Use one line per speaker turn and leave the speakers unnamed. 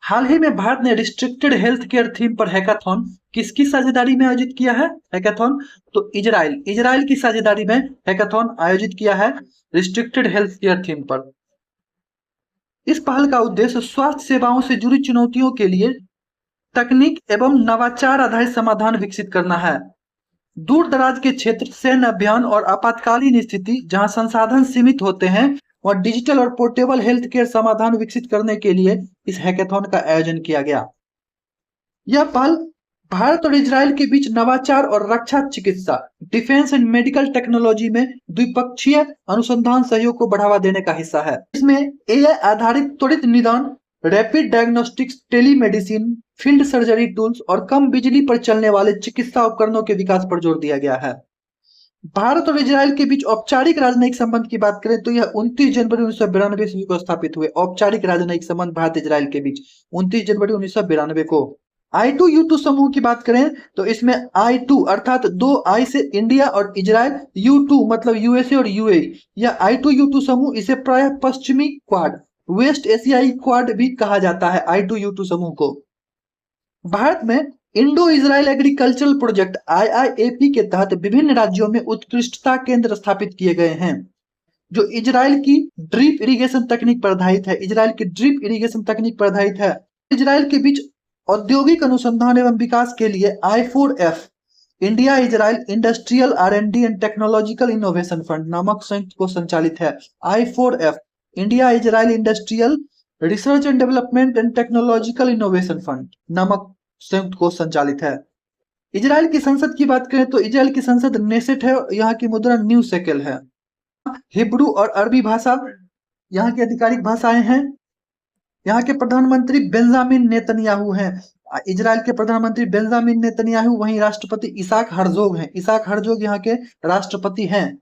हाल ही में भारत ने restricted health care theme पर हैकाथॉन किसकी साझेदारी में आयोजित किया है? हैकाथॉन तो इजराइल की साझेदारी में हैकाथॉन आयोजित किया है रिस्ट्रिक्टेड हेल्थ केयर थीम पर। इस पहल का उद्देश्य स्वास्थ्य सेवाओं से जुड़ी चुनौतियों के लिए तकनीक एवं नवाचार आधारित समाधान विकसित करना है। दूर दराज के क्षेत्र, सैन्य अभियान और आपातकालीन स्थिति जहां संसाधन सीमित होते हैं और डिजिटल और पोर्टेबल हेल्थ केयर समाधान विकसित करने के लिए इस हैकाथॉन का आयोजन किया गया। यह पहल भारत और इजराइल के बीच नवाचार और रक्षा चिकित्सा, डिफेंस एंड मेडिकल टेक्नोलॉजी में द्विपक्षीय अनुसंधान सहयोग को बढ़ावा देने का हिस्सा है। इसमें एआई आधारित त्वरित निदान, rapid diagnostics, telemedicine, field surgery tools और कम बिजली पर चलने वाले चिकित्सा उपकरणों के विकास पर जोर दिया गया है। भारत और इजराइल के बीच औपचारिक राजनयिक संबंध की बात करें तो यह 29 जनवरी 1992 ईस्वी को स्थापित हुए। औपचारिक राजनयिक संबंध भारत इजराइल के बीच 29 जनवरी 1992 को। I2U2 समूह की बात करें तो इसमें I2 अर्थात 2 I से इंडिया और इजराइल, U2 मतलब यूएसए और यूएई। यह I2U2 समूह इसे प्रायः पश्चिमी क्वाड, वेस्ट एशियाई क्वाड भी कहा जाता है I2U2 समूह को। भारत में Indo Israel agricultural project IIAP के तहत विभिन्न राज्यों में उत्कृष्टता केंद्र स्थापित किए गए हैं जो इजराइल की ड्रिप इरिगेशन तकनीक पर आधारित है। इजराइल की ड्रिप इरिगेशन तकनीक पर आधारित है। इजराइल के बीच औद्योगिक अनुसंधान एवं विकास के लिए I4F India Israel industrial R&D and technological innovation fund नामक संयुक्त को संचालित है। I4F India Israel industrial research and development and technological innovation fund नामक संयुक्त को संचालित है। इजराइल की संसद की बात करें तो इजराइल की संसद नेसेट है। यहाँ की मुद्रा न्यू शेकेल है। हिब्रू और अरबी भाषा यहाँ की आधिकारिक भाषाएं हैं। यहाँ के प्रधानमंत्री बेंजामिन नेतन्याहू हैं। इजराइल के प्रधानमंत्री बेंजामिन नेतन्याहू, वहीं राष्ट्रपति इसाक हर्जोग हैं। इसाक हर्जोग यहाँ के राष्ट्रपति हैं।